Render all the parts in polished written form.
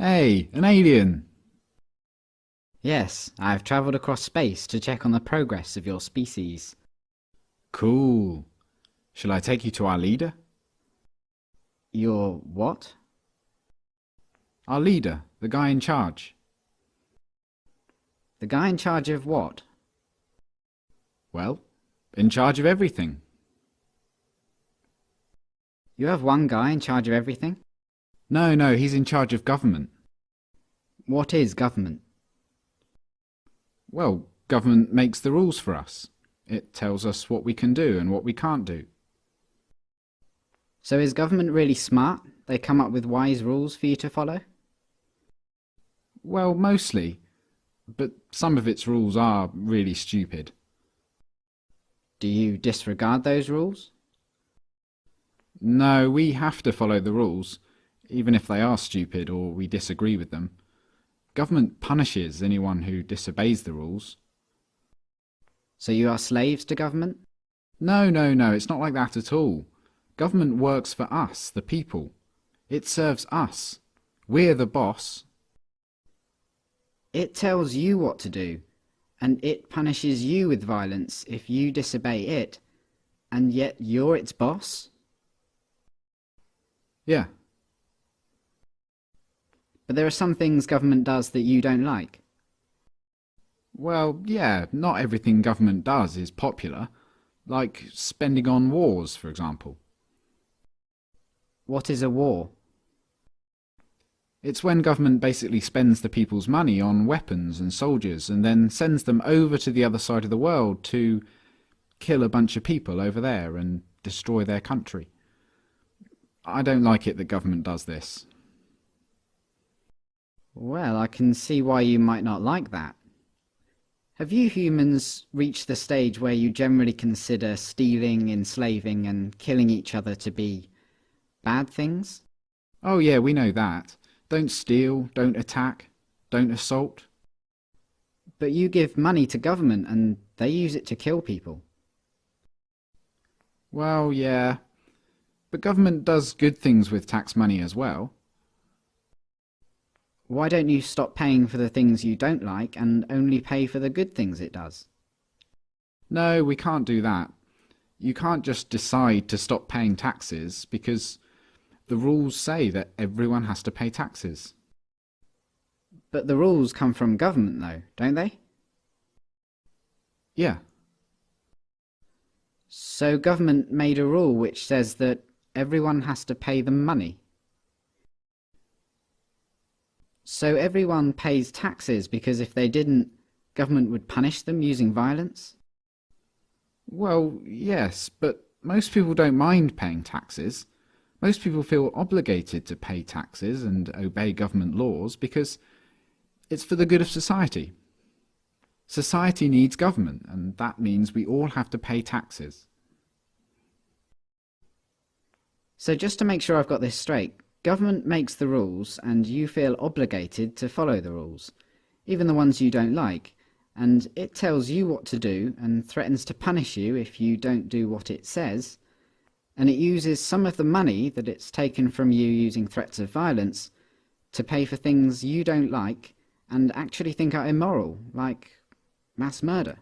Hey, an alien! Yes, I've travelled across space to check on the progress of your species. Cool. Shall I take you to our leader? Your what? Our leader, the guy in charge. The guy in charge of what? Well, in charge of everything. You have one guy in charge of everything? No, he's in charge of government. What is government? Well, government makes the rules for us. It tells us what we can do and what we can't do. So is government really smart? They come up with wise rules for you to follow? Well, mostly. But some of its rules are really stupid. Do you disregard those rules? No, we have to follow the rules, even if they are stupid or we disagree with them. Government punishes anyone who disobeys the rules. So you are slaves to government? No, it's not like that at all. Government works for us, the people. It serves us. We're the boss. It tells you what to do, and it punishes you with violence if you disobey it, and yet you're its boss? Yeah. But there are some things government does that you don't like. Well, yeah, not everything government does is popular. Like spending on wars, for example. What is a war? It's when government basically spends the people's money on weapons and soldiers and then sends them over to the other side of the world to kill a bunch of people over there and destroy their country. I don't like it that government does this. Well, I can see why you might not like that. Have you humans reached the stage where you generally consider stealing, enslaving, and killing each other to be bad things? Oh yeah, we know that. Don't steal, don't attack, don't assault. But you give money to government and they use it to kill people. Well, yeah. But government does good things with tax money as well. Why don't you stop paying for the things you don't like and only pay for the good things it does? No, we can't do that. You can't just decide to stop paying taxes because the rules say that everyone has to pay taxes. But the rules come from government though, don't they? Yeah. So government made a rule which says that everyone has to pay them money. So everyone pays taxes because if they didn't, government would punish them using violence? Well, yes, but most people don't mind paying taxes. Most people feel obligated to pay taxes and obey government laws because it's for the good of society. Society needs government, and that means we all have to pay taxes. So just to make sure I've got this straight, government makes the rules and you feel obligated to follow the rules, even the ones you don't like, and it tells you what to do and threatens to punish you if you don't do what it says, and it uses some of the money that it's taken from you using threats of violence to pay for things you don't like and actually think are immoral, like mass murder.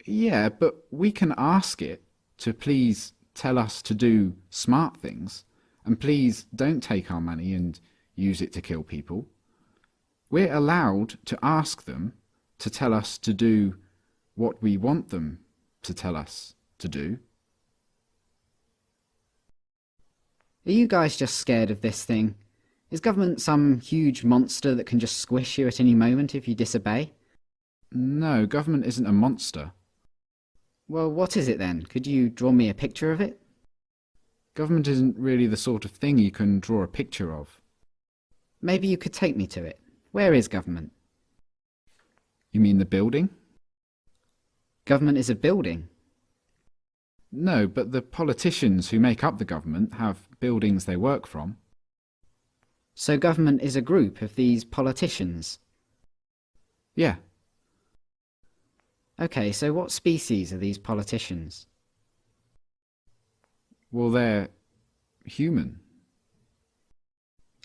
Yeah, but we can ask it to please tell us to do smart things, and please don't take our money and use it to kill people. We're allowed to ask them to tell us to do what we want them to tell us to do. Are you guys just scared of this thing? Is government some huge monster that can just squish you at any moment if you disobey? No, government isn't a monster. Well, what is it then? Could you draw me a picture of it? Government isn't really the sort of thing you can draw a picture of. Maybe you could take me to it. Where is government? You mean the building? Government is a building. No, but the politicians who make up the government have buildings they work from. So government is a group of these politicians. Yeah. Okay, so what species are these politicians? Well, they're human.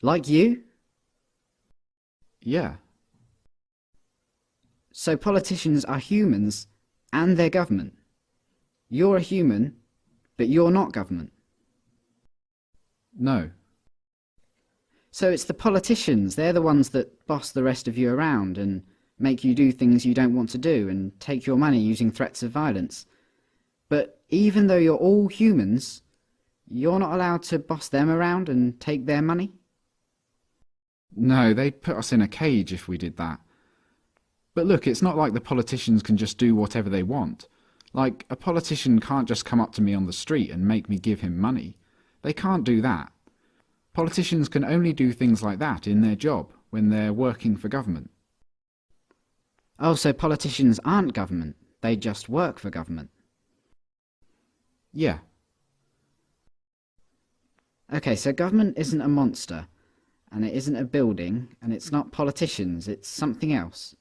Like you? Yeah. So politicians are humans and they're government. You're a human, but you're not government. No. So it's the politicians, they're the ones that boss the rest of you around and make you do things you don't want to do and take your money using threats of violence. But even though you're all humans, you're not allowed to boss them around and take their money? No, they'd put us in a cage if we did that. But look, it's not like the politicians can just do whatever they want. Like, a politician can't just come up to me on the street and make me give him money. They can't do that. Politicians can only do things like that in their job, when they're working for government. Oh, so politicians aren't government, they just work for government. Yeah. Okay, so government isn't a monster, and it isn't a building, and it's not politicians, it's something else.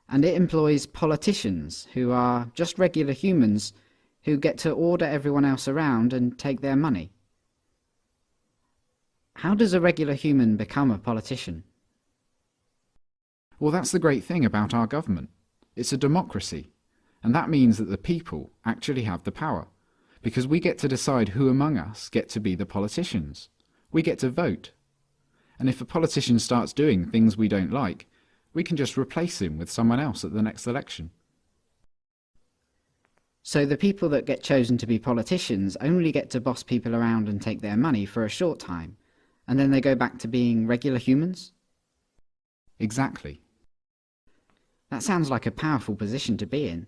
And it employs politicians, who are just regular humans, who get to order everyone else around and take their money. How does a regular human become a politician? Well, that's the great thing about our government. It's a democracy, and that means that the people actually have the power, because we get to decide who among us get to be the politicians. We get to vote. And if a politician starts doing things we don't like, we can just replace him with someone else at the next election. So the people that get chosen to be politicians only get to boss people around and take their money for a short time, and then they go back to being regular humans? Exactly. That sounds like a powerful position to be in.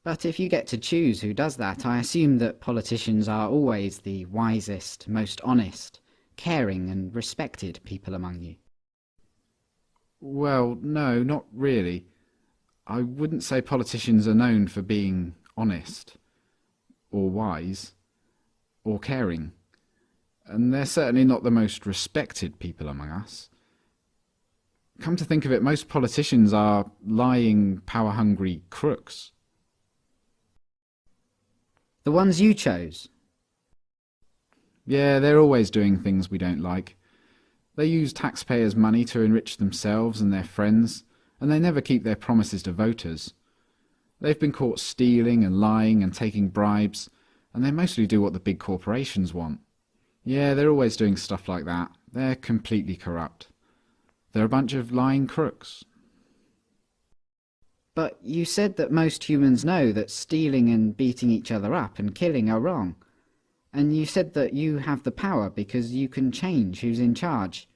But if you get to choose who does that, I assume that politicians are always the wisest, most honest, caring and respected people among you. Well, no, not really. I wouldn't say politicians are known for being honest, or wise, or caring. And they're certainly not the most respected people among us. Come to think of it, most politicians are lying, power-hungry crooks. The ones you chose? Yeah, they're always doing things we don't like. They use taxpayers' money to enrich themselves and their friends, and they never keep their promises to voters. They've been caught stealing and lying and taking bribes, and they mostly do what the big corporations want. Yeah, they're always doing stuff like that. They're completely corrupt. They're a bunch of lying crooks. But you said that most humans know that stealing and beating each other up and killing are wrong. And you said that you have the power because you can change who's in charge.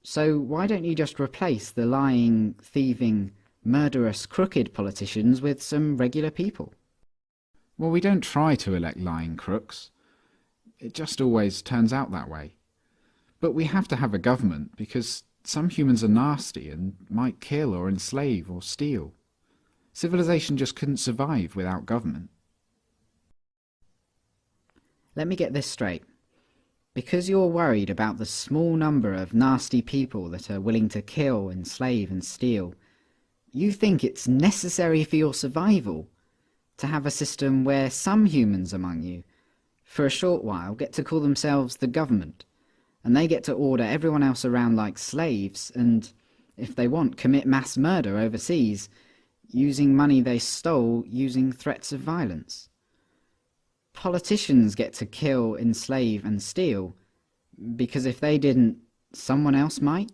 So why don't you just replace the lying, thieving, murderous, crooked politicians with some regular people? Well, we don't try to elect lying crooks. It just always turns out that way. But we have to have a government because some humans are nasty and might kill or enslave or steal. Civilization just couldn't survive without government. Let me get this straight. Because you're worried about the small number of nasty people that are willing to kill, enslave and steal, you think it's necessary for your survival to have a system where some humans among you, for a short while, get to call themselves the government, and they get to order everyone else around like slaves and, if they want, commit mass murder overseas, using money they stole using threats of violence. Politicians get to kill, enslave and steal, because if they didn't, someone else might.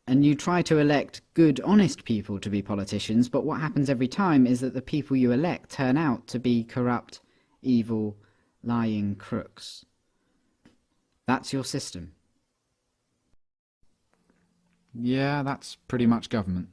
And you try to elect good, honest people to be politicians, but what happens every time is that the people you elect turn out to be corrupt, evil, lying crooks. That's your system. Yeah, that's pretty much government.